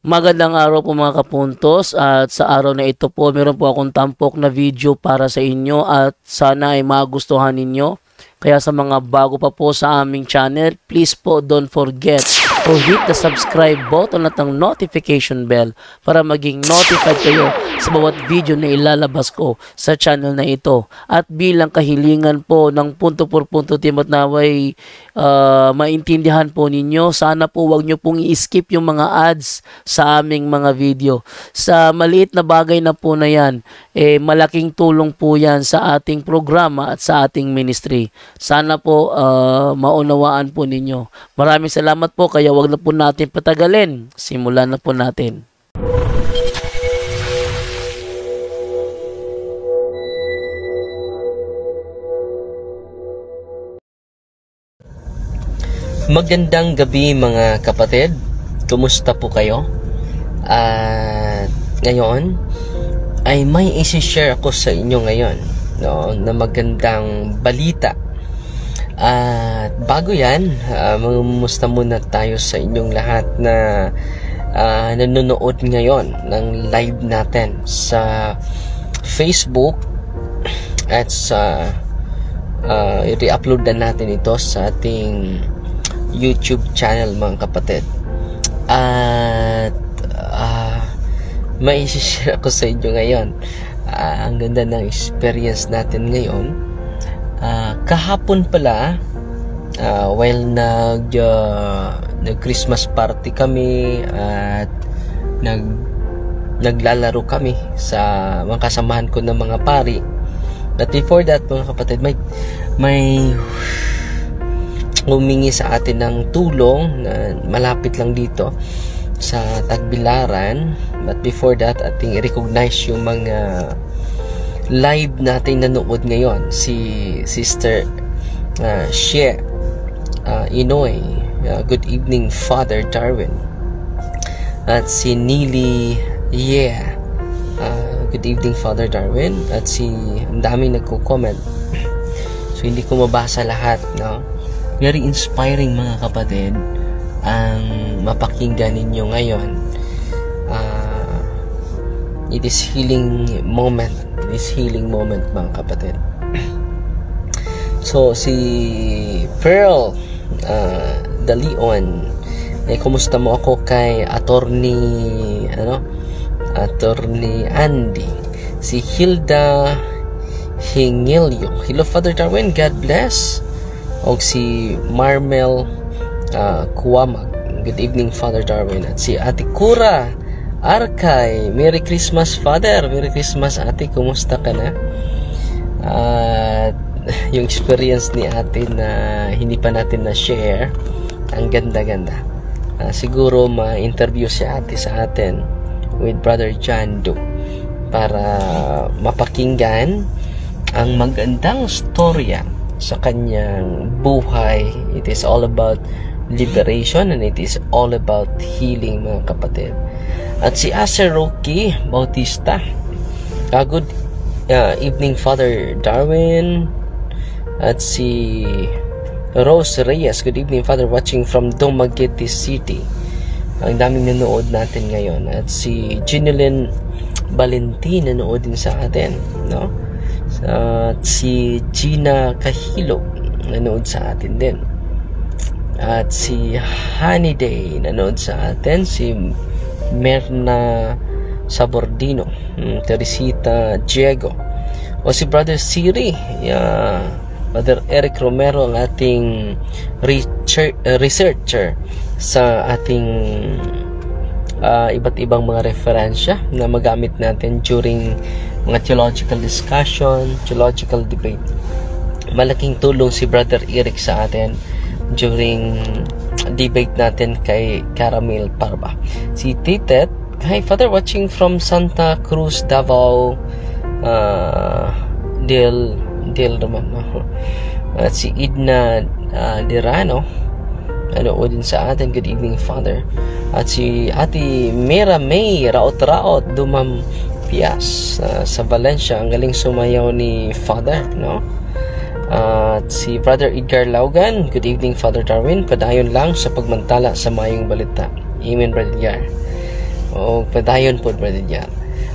Magandang araw po mga kapuntos, at sa araw na ito po meron po akong tampok na video para sa inyo at sana ay magustuhan ninyo. Kaya sa mga bago pa po sa aming channel, please po don't forget to hit the subscribe button at ang notification bell para maging notified kayo sa bawat video na ilalabas ko sa channel na ito. At bilang kahilingan po ng punto por punto team at naway maintindihan po ninyo, sana po wag nyo pong i-skip yung mga ads sa aming mga video. Sa maliit na bagay na po na yan, malaking tulong po yan sa ating programa at sa ating ministry. Sana po maunawaan po ninyo. Maraming salamat po, kaya wag na po natin patagalin. Simulan na po natin. Magandang gabi mga kapatid. Kumusta po kayo? At ngayon ay may isi-share ako sa inyo ngayon, no, na magandang balita. At bago yan, mamumusta muna tayo sa inyong lahat na nanonood ngayon ng live natin sa Facebook at sa i-upload na natin ito sa ating YouTube channel mga kapatid. At may isi-share ako sa inyo ngayon. Ang ganda ng experience natin ngayon. Kahapon pala, while nag-Christmas party kami at naglalaro kami sa mga kasamahan ko ng mga pari. But before that mga kapatid, may humingi sa atin ng tulong na malapit lang dito sa Tagbilaran. But before that, ating i-recognize yung mga live natin nanood ngayon. Si Sister Xie Inoy, good evening Father Darwin, at si Nili good evening Father Darwin, at ang daming nagko-comment, so hindi ko mabasa lahat, no? Very inspiring mga kapatid ang mapakinggan ninyo ngayon. It is healing moment. It is healing moment mga kapatid. So si Pearl De Leon, kumusta mo ako kay Attorney Andy. Si Hilda Hingilio, hello Father Darwin, God bless. O si Marmel Kuwamag, good evening Father Darwin. At si Ate Kura Arkay, Merry Christmas Father, Merry Christmas Ate, kumusta ka na? At yung experience ni Ate na hindi pa natin na-share, ang ganda-ganda. Siguro ma-interview si Ate sa atin with Brother John Doe para mapakinggan ang magandang storya sa kanyang buhay. It is all about liberation and it is all about healing mga kapatid. At si Aser Rocky Bautista, good evening Father Darwin. At si Rose Reyes, good evening Father, watching from Dumaguete City. Ang daming nanood natin ngayon. At si Ginilyn Valentin nanood din sa atin, no? At si Gina Kahilo nanood sa atin din. At si Haniday nanood sa atin. Si Merna Sabordino, Teresita Diego, o si Brother Siri, Brother Eric Romero, ang ating researcher sa ating iba't ibang mga referensya na magamit natin during mga theological discussion, theological debate. Malaking tulong si Brother Eric sa atin during debate natin kay Caramel Parba. Si Titet, hi Father, watching from Santa Cruz, Davao del Roman. At si Idna Dirano nanood din sa atin, good evening Father. At si Ate Mera May Raot-Raot Dumampias sa Valencia, ang galing sumayaw ni Father, no? At si Brother Edgar Laugan, good evening Father Darwin, padayon lang sa pagmantala sa mayong balita. Amen Brother Edgar. O padayon po, Brother Jan.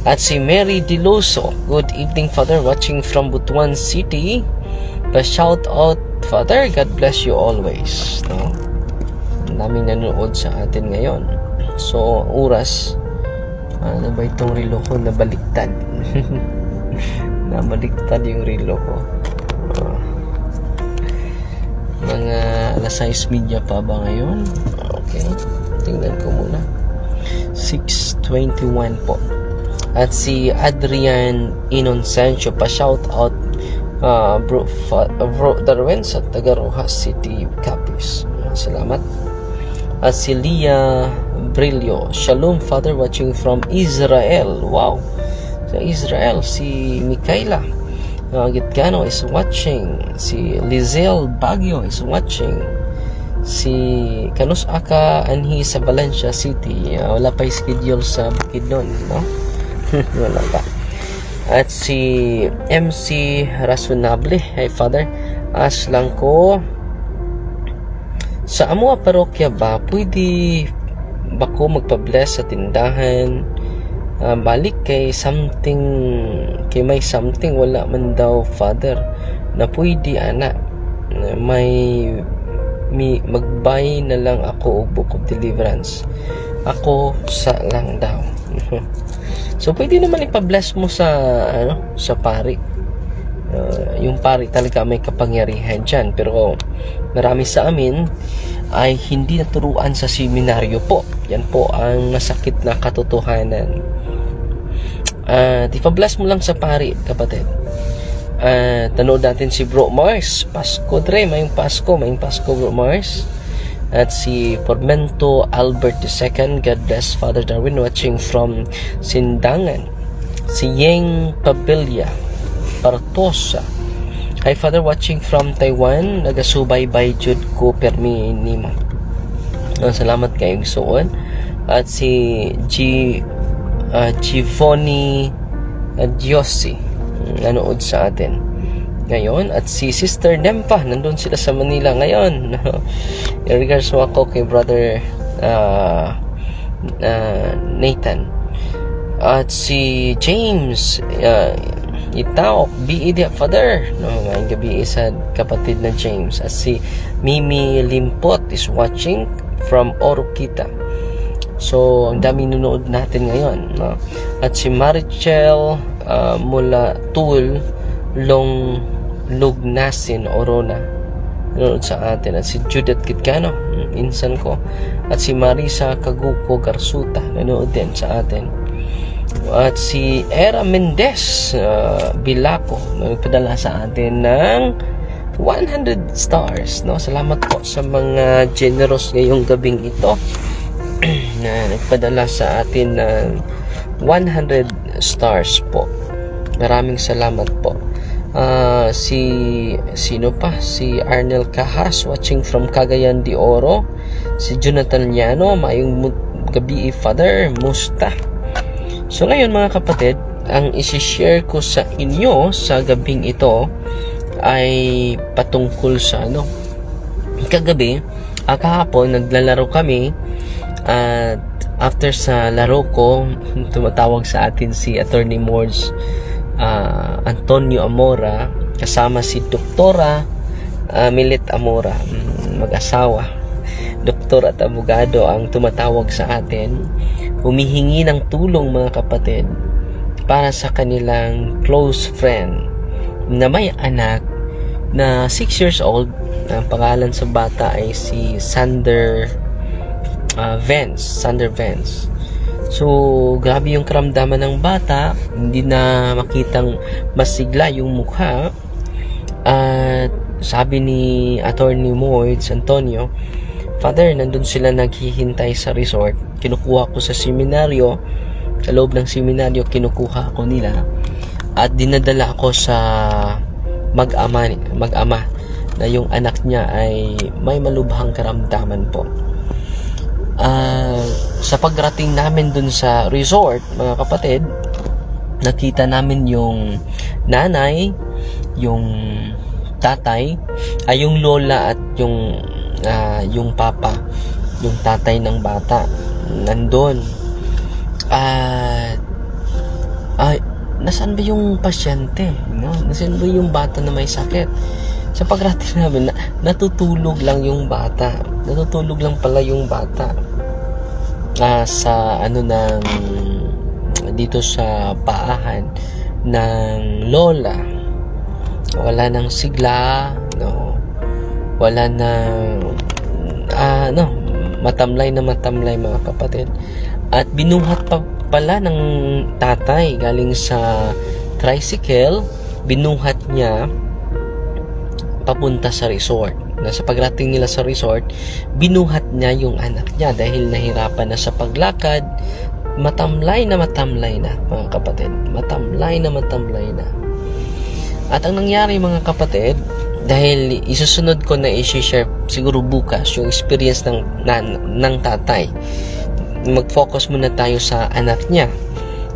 At si Mary Diloso, good evening, Father, watching from Butuan City. Pa-shout out, Father, God bless you always. No? Ang daming nanonood sa atin ngayon. So, oras, ano ba itong relo ko? Nabaliktad. Nabaliktad yung relo ko. Mga alas 6:30 pa ba ngayon? Okay, tingnan ko muna. 6:21 po. At si Adrian Inoncencio, pa-shout out bro Darwin sa taga Rojas City, Capiz. Salamat. At si Leah Brillo, Shalom, Father, watching from Israel. Wow, sa Israel. Si Mikaela Gitgano is watching. Si Lizelle Baguio is watching. Si Kanus Aka Anhi sa Valencia City, wala pa schedule sa Bukidnon, no? Wala pa. At si MC Rasunable, hey Father, ask lang ko, sa amo parokya ba pwede ba ko magpa-bless sa tindahan? Balik kay may something wala man daw, Father, na pwede ana, may magbay na lang ako og book of deliverance ako sa lang daw. So pwede naman ipa-bless mo sa sa pari. Yung pari talaga may kapangyarihan dyan, pero marami sa amin ay hindi naturuan sa seminaryo po. Yan po ang masakit na katotohanan. Ipa-bless mo lang sa pari, kapatid. Tanood natin si Bro Mars. Pasko Dre, mayong Pasko Bro Mars. At si Formento Albert II, God bless, Father Darwin, watching from Sindangan. Si Yeng Pabilia Partosa, hi Father, watching from Taiwan, nagasubay-bay jud ko permi nimo. Salamat kayong suon. At si Givoni Diosi, nanood sa atin ngayon. At si Sister Nempa, nandun sila sa Manila ngayon. In regards mo ako kay Brother Nathan. At si James Itaok, BED Father, ngayong gabi isa kapatid na James. At si Mimi Limpot is watching from Oroquita. So, ang dami nunood natin ngayon, no? At si Marichel mula Tul Lugnasin, Orona, nanonood sa atin. At si Judith Kitcano, insan ko. At si Marisa Kaguko Garsuta, nanonood din sa atin. At si Era Mendez Bilaco, nagpadala sa atin ng 100 stars, no? Salamat po sa mga generous ngayong gabing ito na nagpadala sa atin ng 100 stars po. Maraming salamat po. Sino pa? Si Arnel Kahas, watching from Cagayan de Oro. Si Jonathan Llano, mayong gabi, Father, musta? So ngayon mga kapatid, ang isi-share ko sa inyo sa gabing ito ay patungkol sa kagabi, kahapon naglalaro kami. At after sa laro ko, tumatawag sa atin si Attorney Mords Antonio Amora, kasama si Doktora Milet Amora, mag-asawa, doktor at abogado, ang tumatawag sa atin, humihingi ng tulong mga kapatid para sa kanilang close friend na may anak na 6 years old. Ang pangalan sa bata ay si Sander Vance. So, grabe yung karamdaman ng bata. Hindi na makitang masigla yung mukha. At sabi ni Attorney Moids Antonio, Father, nandun sila naghihintay sa resort. Kinukuha ko sa seminaryo. Sa loob ng seminaryo, kinukuha ako nila. At dinadala ako sa mag-ama na yung anak niya ay may malubhang karamdaman po. Sa pagrating namin dun sa resort, mga kapatid, nakita namin yung nanay, yung tatay, yung lola at yung papa, yung tatay ng bata nandun. At nasaan ba yung pasyente, no? Nasaan ba yung bata na may sakit? Sa pagrating namin, natutulog lang yung bata. Natutulog lang pala yung bata. Sa dito sa paahan ng lola. Wala nang sigla, no? Wala nang matamlay mga kapatid. At binuhat pa pala ng tatay galing sa tricycle, binuhat niya papunta sa resort. Sa pagrating nila sa resort, binuhat niya yung anak niya dahil nahirapan na sa paglakad. Matamlay na mga kapatid. Matamlay na. At ang nangyari mga kapatid, dahil isusunod ko na i-share siguro bukas yung experience ng tatay. Mag-focus muna tayo sa anak niya.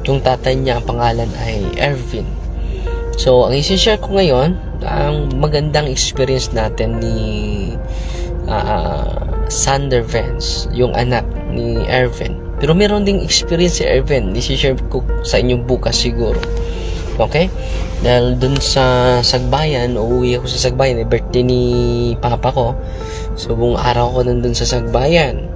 Yung tatay niya, ang pangalan ay Ervin. So, ang i-share ko ngayon, ang magandang experience natin ni Sander Vance, yung anak ni Ervin. Pero meron ding experience si Ervin. I-share ko sa inyo bukas siguro. Okay? Dahil dun sa Sagbayan, uuwi ako sa Sagbayan, birthday ni papa ko. So, buong araw ko nandun sa Sagbayan.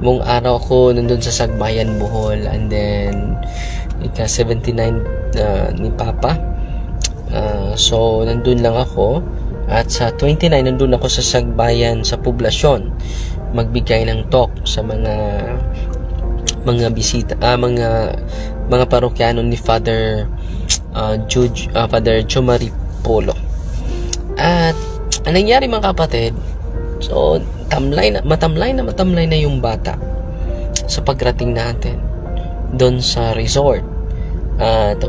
Buong araw ko nandun sa Sagbayan, Bohol. And then, ika-79 ni papa. So, nandun lang ako. At sa 29, nandun ako sa Sagbayan, sa poblasyon. Magbigay ng talk sa mga bisita, mga parokyano ni Father Jomari Polo. At ang nangyari mga kapatid, so matamlay na yung bata sa pagrating natin doon sa resort.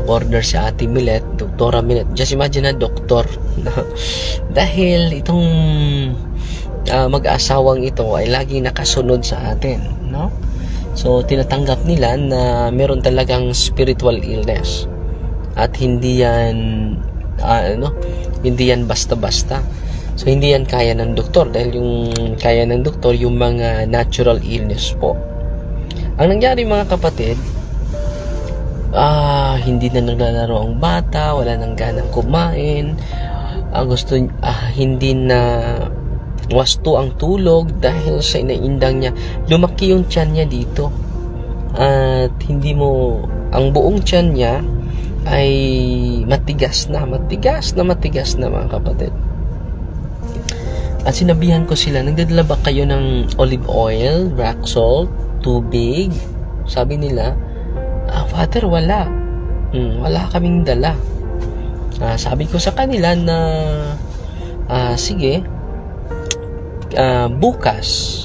Order si Ate Milet, Doktora Milet. Just imagine na doktor. Dahil itong mag-aasawang ito ay lagi nakasunod sa atin, no? So tinatanggap nila na meron talagang spiritual illness at hindi yan basta-basta. So hindi yan kaya ng doktor, dahil yung kaya ng doktor yung mga natural illness po. Ang nangyari mga kapatid, hindi na naglalaro ang bata, wala nang ganang kumain, hindi na wasto ang tulog dahil sa inaindang niya. Lumaki yung tiyan niya dito. At ang buong tiyan niya ay matigas na mga kapatid. At sinabihan ko sila, nagdadala ba kayo ng olive oil, rock salt, tubig? Sabi nila, Father, wala. Wala kaming dala. Sabi ko sa kanila na sige, bukas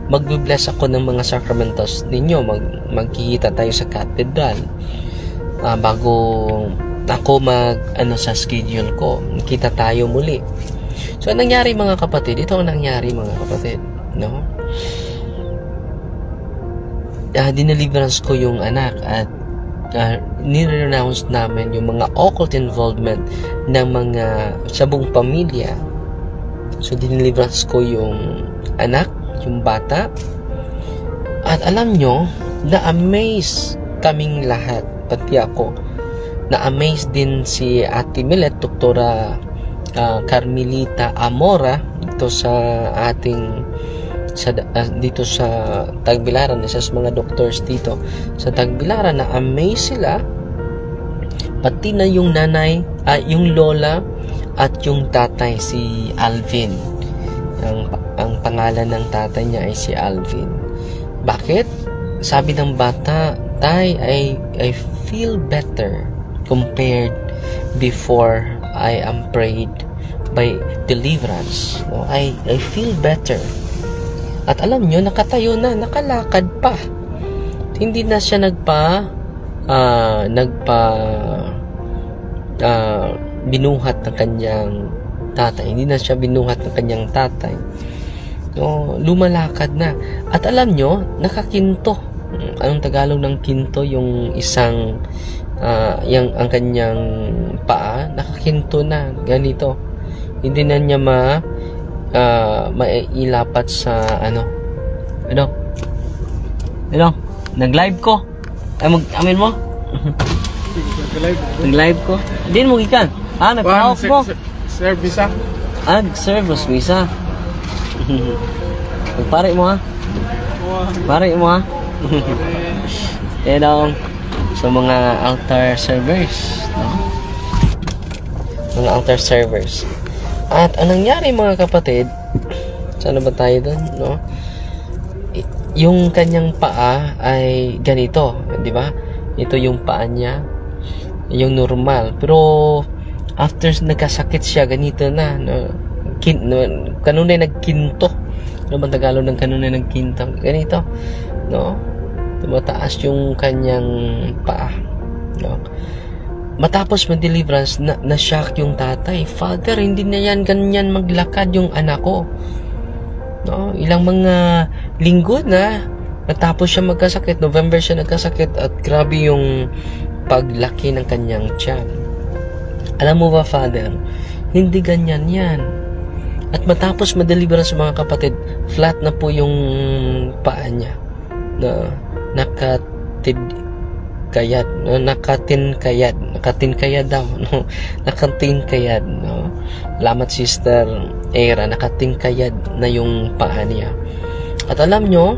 magbe-bless ako ng mga sacramentals ninyo. Magkikita tayo sa cathedral bago ako sa schedule ko. Kita tayo muli. So ang nangyari mga kapatid, ito ang nangyari mga kapatid, no? Dineliverance ko yung anak at nire-renounce namin yung mga occult involvement ng mga sa buong pamilya. So, dineliverance ko yung anak, yung bata. At alam nyo, na-amaze kaming lahat, pati ako. Na-amaze din si Ate Milet, Doktora Carmelita Amora, dito sa dito sa Tagbilaran, isa sa mga doctors dito sa Tagbilaran. Na-amaze sila, pati na yung nanay, yung lola, at yung tatay, si Alvin. Ang pangalan ng tatay niya ay si Alvin. Bakit? Sabi ng bata, Tay, I feel better compared before I am prayed by deliverance. No, I feel better. At alam nyo, nakatayo na, nakalakad pa. Hindi na siya binuhat ng kanyang tatay. Hindi na siya binuhat ng kanyang tatay. No, lumalakad na. At alam nyo, nakakinto. Anong Tagalog ng kinto? Yung isang ang kanyang paa, nakakinto na. Ganito. Hindi na niya mailapat sa Ano? Nag-live ko. Ay, amin mo? Nag-live ko. Hindi mo gikan. Nag-out mo. Serve visa. Nag-serve mo visa. Pare mo ha. Pare mo ha. Yan ang sa mga altar servers, no? Mga altar servers. At anong nangyari mga kapatid? Saan ba tayo doon, no? Yung kanyang paa ay ganito, di ba? Ito yung paa niya, yung normal. Pero after nagkasakit siya, ganito na, no? Kanunay nagkinto. Ano bang Tagalog ng kanunay nagkinto? Ganito, no? Tumataas yung kanyang paa, no? Matapos mag-deliverance, na-shock yung tatay. Father, hindi na yan ganyan maglakad yung anak ko. No, ilang mga linggo na natapos siya magkasakit. November siya nagkasakit at grabe yung paglaki ng kanyang tiyan. Alam mo ba, Father, hindi ganyan yan. At matapos ma-deliver sa mga kapatid, flat na po yung paa niya. Na nakatinkayad daw, no? Nakatinkayad, no? Salamat Sister Era, nakatinkayad na yung paa niya. At alam nyo,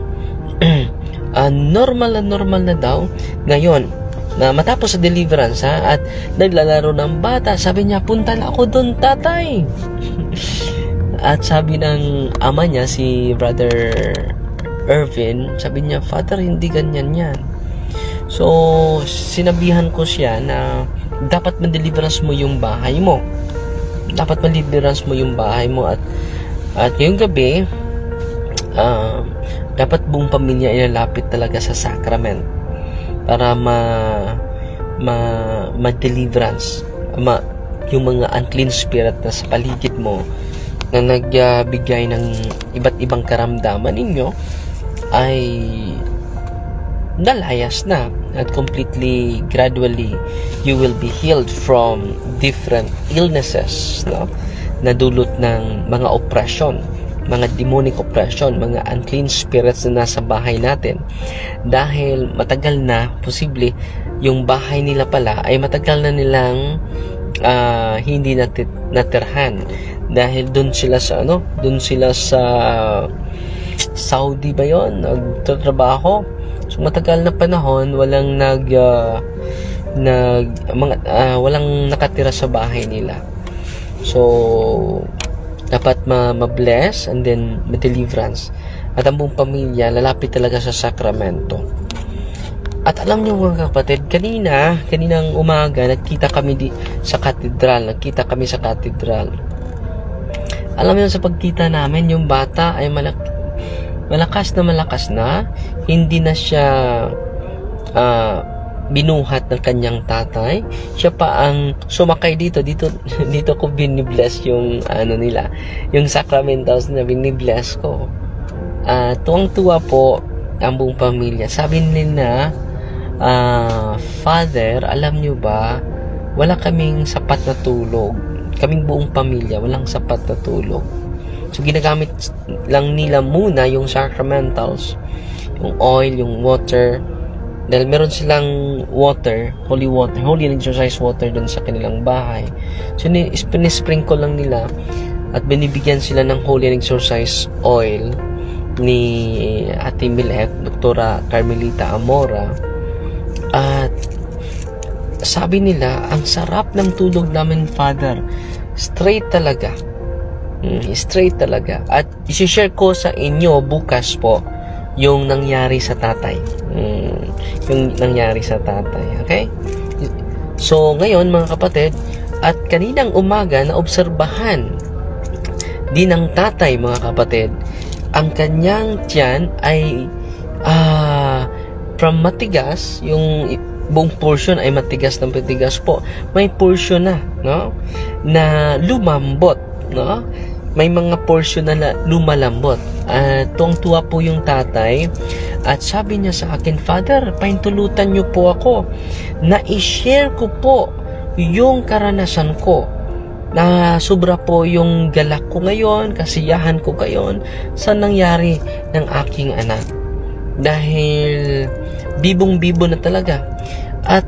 normal na daw ngayon na matapos sa deliverance, ha, at naglalaro ng bata. Sabi niya, punta na ako doon, tatay. At sabi ng ama niya, si Brother Irvin, sabi niya, Father, hindi ganyan yan. So, sinabihan ko siya na dapat ma-deliverance mo yung bahay mo. Dapat ma-deliverance mo yung bahay mo. At ngayong gabi, dapat buong pamilya ilalapit talaga sa sacrament para ma-deliverance yung mga unclean spirit na sa paligid mo na nagbigay ng iba't ibang karamdaman ninyo ay nalayas na, at completely, gradually you will be healed from different illnesses, no? Na dulot ng mga oppression, mga demonic oppression, mga unclean spirits na nasa bahay natin. Dahil matagal na, posible yung bahay nila pala ay matagal na nilang hindi natirhan, dahil doon sila sa Saudi ba yon, nagtatrabaho. So matagal na panahon walang walang nakatira sa bahay nila. So dapat ma-bless and then ma-deliverance. At ang buong pamilya lalapit talaga sa sakramento. At alam niyo mga kapatid, kaninang umaga nagkita kami sa katedral. Alam niyo, sa pagkita namin, yung bata ay malakas na, hindi na siya binuhat ng kanyang tatay. Siya pa ang sumakay dito ko binibless yung nila, yung sacramentals na binibless ko. Tuwang-tuwa po ang buong pamilya. Sabi nila, Father, alam nyo ba, wala kaming sapat na tulog. Kaming buong pamilya, walang sapat na tulog. So, ginagamit lang nila muna yung sacramentals, yung oil, yung water. Dahil meron silang water, holy and exercise water dun sa kanilang bahay. So, pinisprinkle lang nila at binibigyan sila ng holy and exercise oil ni Ate Milet, Doktora Carmelita Amora. At sabi nila, ang sarap ng tulog namin, Father. Straight talaga. At isi-share ko sa inyo bukas po yung nangyari sa tatay. Okay? So, ngayon mga kapatid, at kaninang umaga na obserbahan din ng tatay, mga kapatid, ang kanyang tiyan ay from matigas, yung buong portion ay matigas po. May portion na, no? Na lumambot, no? May mga portion na lumalambot. Tuwang-tuwa po yung tatay. At sabi niya sa akin, Father, paintulutan niyo po ako na i-share ko po yung karanasan ko. Na sobra po yung galak ko ngayon, kasiyahan ko ngayon sa nangyari ng aking anak. dahil bibong-bibo na talaga. At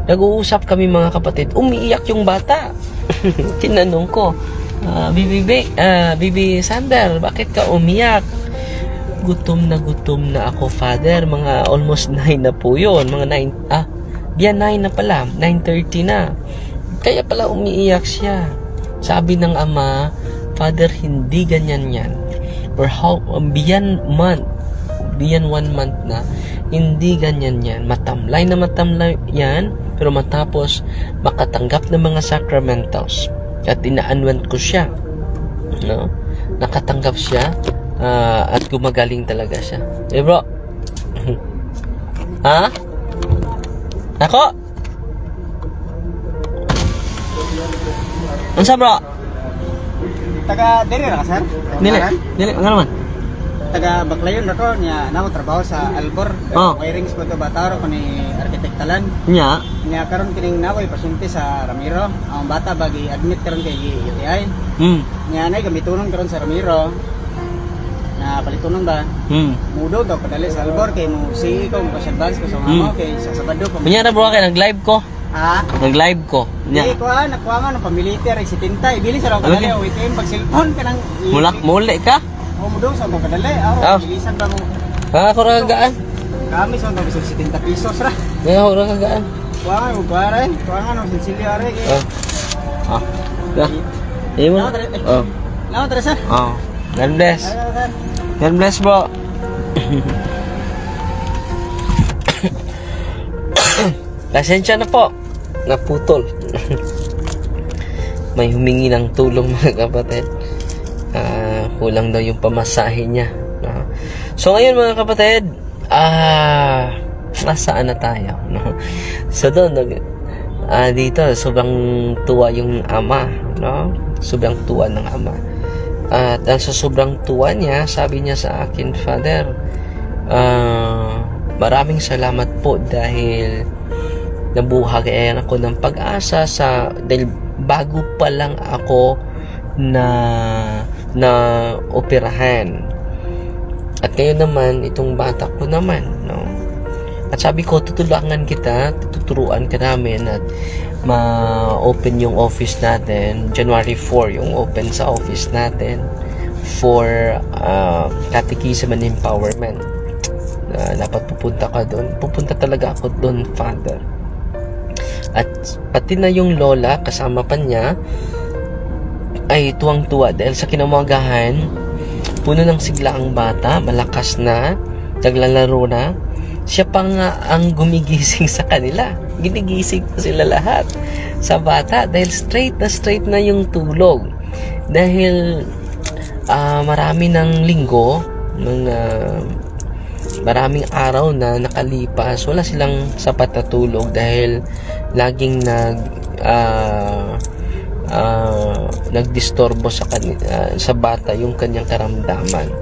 nag-uusap kami mga kapatid, umiiyak yung bata. Tinanong ko, Bibi Sander, bakit ka umiyak? Gutom na ako, Father. Mga almost 9 na po yun. Mga 9 na pala. 9:30 na. Kaya pala umiiyak siya. Sabi ng ama, Father, hindi ganyan yan. Or beyond 1 month na, hindi ganyan yan. Matamlay yan, pero matapos makatanggap ng mga sacramentals. At inaanuan ko siya. No? Nakatanggap siya. At gumagaling talaga siya. Bro. Ha? Ako? Ano sa bro? Taga diri ra ka, sir? Dili, ano naman? Taga Baclayon ra ko niya nako trabaho sa Albor. Wirings ko to Bataro ko ni arkitektalan. Nya karon kining nakoy pasyente sa Ramiro. Ang bata bagi admit karon kay UTI. Nya nay gamitunon karon sa Ramiro. Na palitunon ba? Mudo daw padali sa Albor kay mo si ko mo advance ko sa mga kay sa Sabado pa. Kunya ra bro kay nag-live ko. Ha? Nag-live ko. Nya. Ko nakuha nga ng pamiliter 70. Ibili sa raw kadali o itim pag cellphone kanang muli ka? O mudo sa mo kadali. Aw, bilisan ba mo? Ako ra kagaan. Kami sa mga 70 pesos ra. Ako ra kagaan. Kuha nga mo pare. Kuha nga ng silsilyo are kay. Ya. Imo. Lawan Teresa. God bless. God bless bro. Pasensya na po. Naputol. May humingi ng tulong mga kapatid. Kulang daw yung pamasahe niya. So ngayon mga kapatid, nasaan na tayo? So doon, dito, sobrang tuwa yung ama. No? Sobrang tuwa ng ama. At sa sobrang tuwa niya, sabi niya sa akin, Father, maraming salamat po dahil nabuhagayan ako ng pag-asa dahil bago pa lang ako na operahan. At ngayon naman, itong bata ko naman, no? At sabi ko, tutulangan kita, tuturuan ka namin at ma-open yung office natin. January 4 yung open sa office natin for catechism and empowerment. Dapat pupunta ka doon. Pupunta talaga ako doon, Father. At pati na yung lola, kasama pa niya, ay tuwang-tuwa dahil sa kinamagahan, puno ng sigla ang bata, malakas na, naglalaro na. Siya pa nga ang gumigising sa kanila. Ginigising pa sila lahat sa bata dahil straight na yung tulog. Dahil marami ng linggo, maraming araw na nakalipas, wala silang sapat na tulog dahil laging nagdistorbo sa bata yung kanyang karamdaman.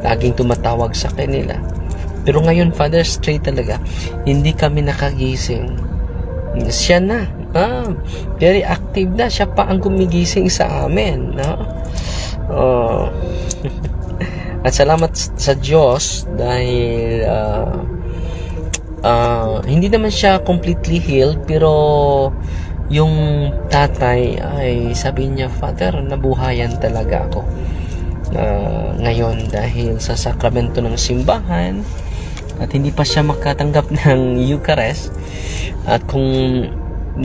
Laging tumatawag sa kanila. Pero ngayon, Father, straight talaga. Hindi kami nakagising. Siya na. Very active na. Siya pa ang gumigising sa amin. At salamat sa Diyos dahil hindi naman siya completely healed, pero yung tatay ay sabi niya, Father, nabuhayan talaga ako ngayon dahil sa sakramento ng simbahan at hindi pa siya makatanggap ng Eucharist. At kung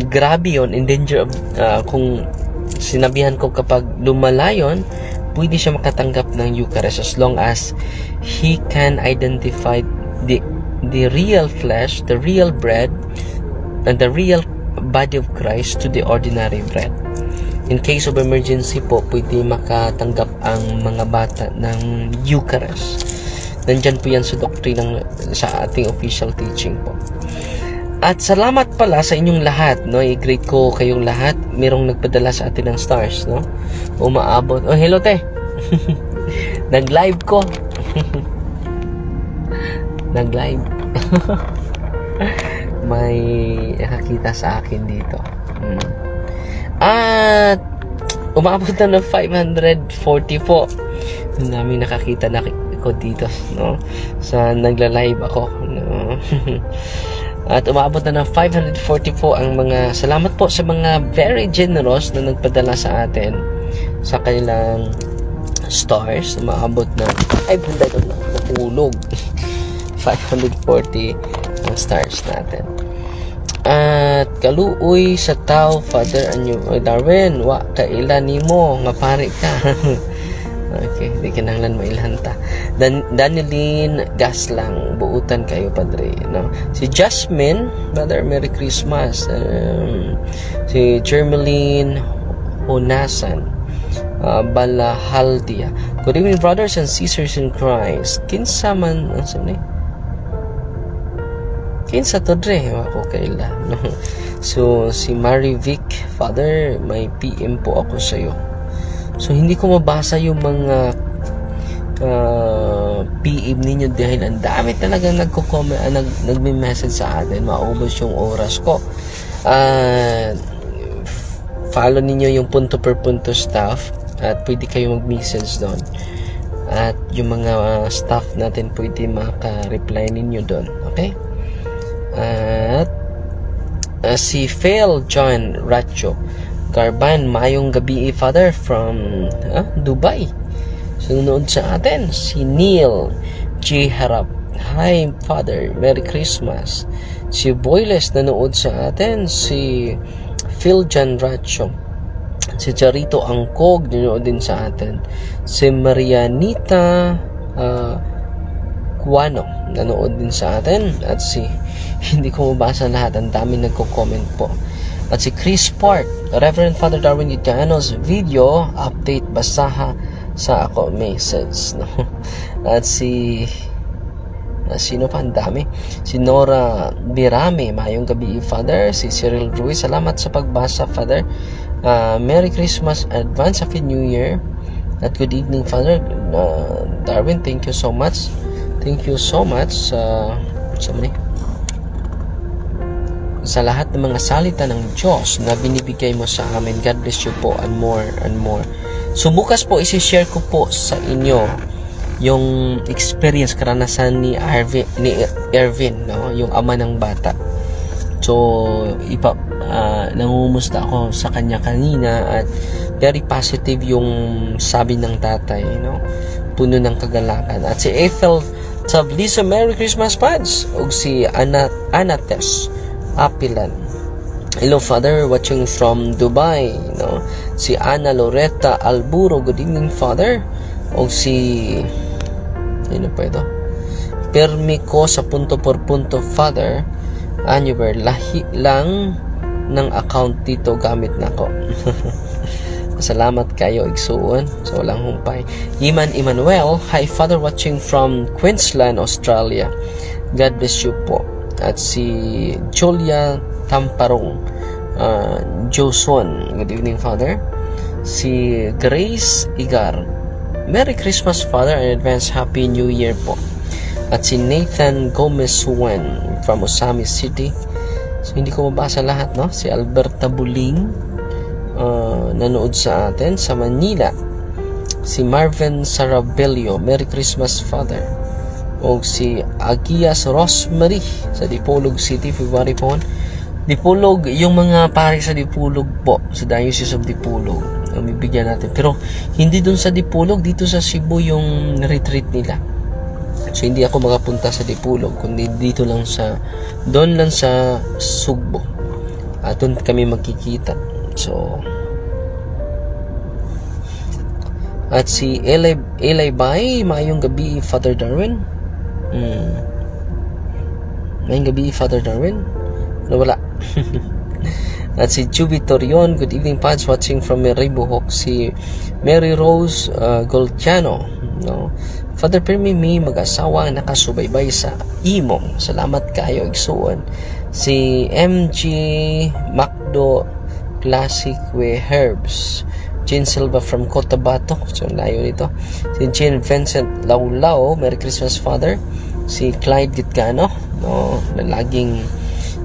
grabe yun, in danger of, kung sinabihan ko kapag lumala yun, pwede siya makatanggap ng Eucharist as long as he can identify the real flesh, the real bread, and the real body of Christ to the ordinary bread. In case of emergency po, pwede makatanggap ang mga bata ng Eucharist. Nandyan po yan sa doctrine sa ating official teaching po. At salamat pala sa inyong lahat, no? I-greet ko kayong lahat. Merong nagpadala sa atin ng stars, no? Umaabot. Oh, hello te. Nag-live ko. Nag-live. May nakakita sa akin dito. At umabot na ng 540 po. Namin nakakita na ako dito, no? Sa nagla-live ako, no? At umabot na ng 540 po ang mga, salamat po sa mga very generous na nagpadala sa atin sa kanilang stars. Umabot na 500 na mahulog. 540 ang stars natin. At kaluoy sa tao, Father Darwin, wa kailan nimo nga pare ka. Okay, di kinahanglan mailhanta. Danieline Gaslang, buutan kayo, Padre, no? Si Jasmine, Brother, Merry Christmas. Si Jermeline Honasan, Balahaldia, good evening, brothers and sisters in Christ. Kinsa man, kinsa to dre, ako kaila, no? So si Mary Vic, Father, may PM po ako sa iyo. So hindi ko mabasa yung mga PM ninyo dahil ang dami talagang nagko-comment, nagme-message sa atin. Maubos yung oras ko. Follow ninyo yung punto per punto staff at pwede kayo mag-message doon. At yung mga staff natin pwede maka-reply ninyo doon. Okay? At si Phil John Racho Garban, mayong gabi, Father, from Dubai. Sunod sa atin, si Neil G. Harap. Hi, Father, Merry Christmas. Si Boyles, nanood sa atin. Si Phil John Racho. Si Charito Angkog, nanood din sa atin. Si Marianita Cuano, nanood din sa atin. At si, hindi ko mabasa lahat, ang dami nagko-comment po. At si Chris Park, Reverend Father Darwin Yutanos, video update, basaha sa ako message, no? At si sino pa, ang dami. Si Nora Birame, mayong gabi, Father. Si Cyril Ruiz, salamat sa pagbasa, Father. Merry Christmas, advance Happy New Year. At good evening, Father Darwin, thank you so much. Thank you so much sa lahat ng mga salita ng Diyos na binibigay mo sa amin. God bless you po, and more and more. So bukas po isi-share ko po sa inyo yung experience, karanasan ni Ervin, no? Yung ama ng bata. So nangumusta ako sa kanya kanina at very positive yung sabi ng tatay, no? Puno ng kagalakan. At si Ethel Tabliso, Merry Christmas, Pads. O si Anates Apilan, hello, Father, watching from Dubai, no? Si Ana Loretta Alburo, good evening, Father. O si ano pa ito, permi ko sa punto por punto, Father. Anuber, lahi lang ng account dito, gamit na ko. Salamat kayo, igsuon, so walang humpay. Iman Emmanuel, hi, Father, watching from Queensland, Australia. God bless you po. At si Julia Tamparong, Joson, good evening, Father. Si Grace Igar, Merry Christmas, Father, and advance Happy New Year po. At si Nathan Gomez Wen from Osami City. So hindi ko mabasa lahat, no? Si Alberta Buling, nanood sa atin sa Manila. Si Marvin Sarabelio, Merry Christmas, Father. O si Agias Rosemary sa Dipolog City, February po. Dipolog, yung mga pari sa Dipolog po, sa Diocese of Dipolog, bibigyan natin. Pero hindi dun sa Dipolog, dito sa Cebu yung retreat nila. So hindi ako makapunta sa Dipolog, kundi dito lang sa, doon lang sa Sugbo. At doon kami magkikita. So at si Eli Bay, mayong gabi, Father Darwin. Mayong gabi, Father Darwin. Nawala. At si Juby Torion, good evening, Pads, watching from Ribohok. Si Mary Rose Golciano, no? Father, permi mi mag-asawa nakasubaybay sa imong. Salamat kayo, igsuon. Si MG Macdo Classic We Herbs, Jean Silva from Cotabato, so layo nito. Si Jean Vincent Laulao, Merry Christmas, Father. Si Clyde Gitgano, no, na laging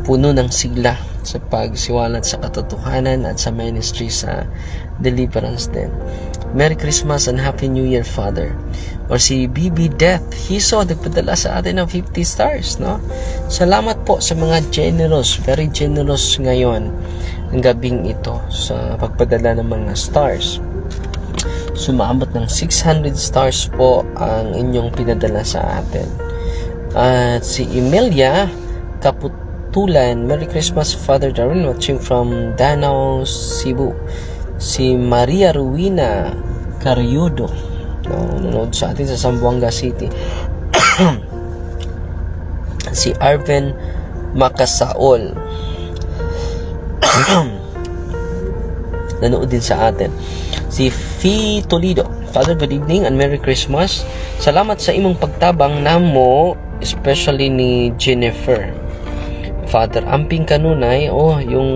puno ng sigla sa pagsiwalat sa katotohanan at sa ministry sa deliverance din. Merry Christmas and Happy New Year, Father. Or si BB Death Hiso, nagpadala sa atin ng 50 stars, no? Salamat po sa mga generous, very generous ngayon ang gabing ito sa pagpadala ng mga stars. Sumabot ng 600 stars po ang inyong pinadala sa atin. At si Emilia Kaputulan, Merry Christmas, Father Darwin, watching from Danao, Cebu. Si Maria Ruina Cariudo, nanonood sa atin sa Zamboanga City. Si Arven Makasaol, nanood din sa atin. Si Fi Toledo, Father, good evening and Merry Christmas. Salamat sa imong pagtabang namo, especially ni Jennifer. Father, amping kanunay, yung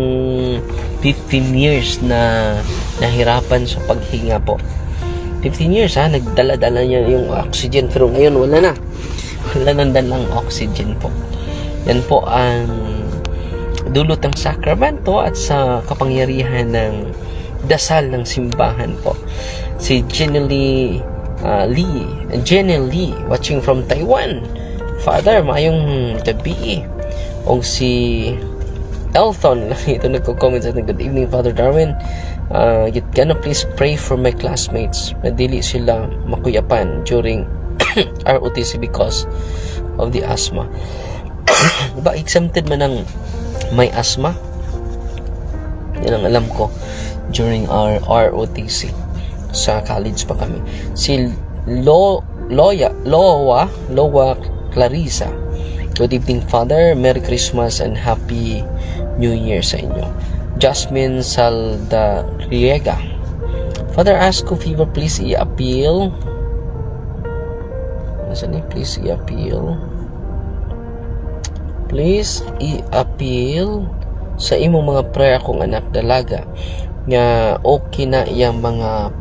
15 years na nahirapan sa paghinga po. 15 years nagdala-dala niya yung oxygen, pero ngayon wala na. Wala nang dalang oxygen po. Yan po ang dulot ng sakramento at sa kapangyarihan ng dasal ng simbahan po. Si Jenny Lee, watching from Taiwan. Father, mayong gabi. O si Elton, ito nagko-comment sa atin, good evening, Father Darwin. You can please pray for my classmates na dili sila makuyapan during ROTC because of the asthma. Ba, exempted man ng may asthma? Yan ang alam ko during our ROTC sa college pa kami. Si Lowa Clarissa, good evening, Father. Merry Christmas and Happy New Year sa inyo. Jasmine Saldariega, Father, ask ko fever, please i-appeal. Please i-appeal. Please i-appeal sa imong mga prayer kong anak dalaga nga okay na iyang mga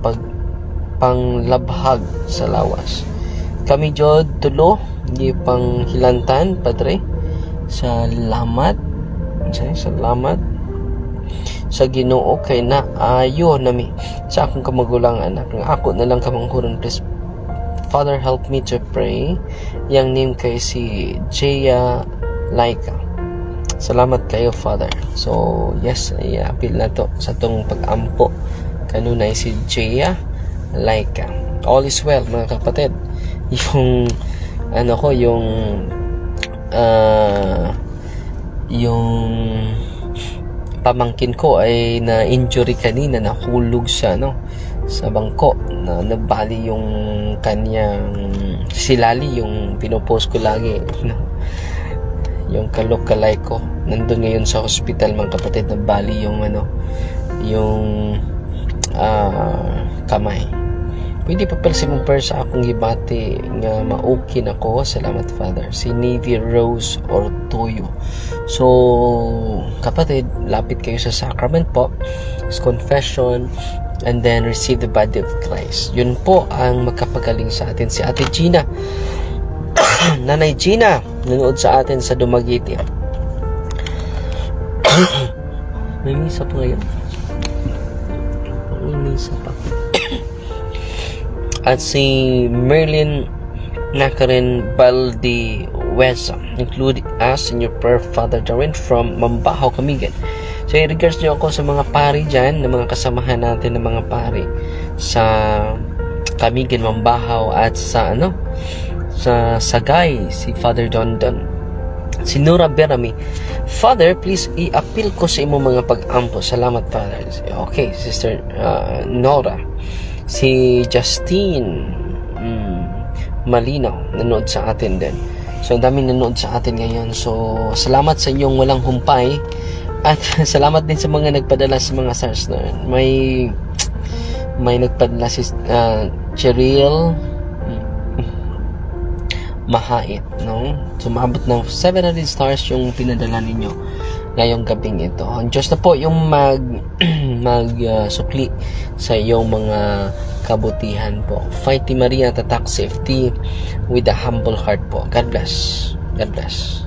panglabhag sa lawas. Kami jod tulo di panghilantan, Padre. Salamat sa Ginoo kay naayo nami sa akong kamagulang anak nga ako na lang kamanghuron, please. Father, help me to pray. Yang name kay si Jaya Laika. Salamat kayo, Father. So yes, i-appeal na to sa tong pag-ampo kanunay si Jaya Laika. All is well, mga kapatid. Yung yung pamangkin ko ay na-injury kanina, nahulog sa bangko, na nabali yung kanyang silali, yung pinopost ko lagi, yung kalokalay ko nandun ngayon sa hospital, mga kapatid. Nabali yung kamay. Pwede pa pala si mong prayer sa akong gibati nga ma-okay na ko. Salamat, Father. Si Navy Rose Ortoyo. So, kapatid, lapit kayo sa sacrament po, confession, and then receive the body of Christ. Yun po ang magkapagaling sa atin. Si Ate Gina, Nanay Gina, nanood sa atin sa Dumaguete. May misa pa ngayon. May misa pa. At si Merlin Nakarin Baldiwesa, include us in your prayer, Father Darwin, from Mambahaw, Camigan. So, i-regards nyo ako sa mga pari dyan, na mga kasamahan natin ng mga pari sa Camigan, Mambahaw, at sa sa Sagay, si Father Dondon. Si Nora Berami, Father, please i-appeal ko sa imong mga pag-ampo. Salamat, Father. Okay, Sister Nora. Si Justine Malinaw, nanood sa atin din. So, ang daming nanood sa atin ngayon. So, salamat sa inyong walang humpay. At salamat din sa mga nagpadala sa mga stars na may nagpadala si Cheryl Mahait, sumabot ng 700 stars yung pinadala ninyo ngayong gabing ito. Ang Diyos na po yung sukli sa iyong mga kabutihan po. Fighting Maria, tatak safety with a humble heart po. God bless. God bless.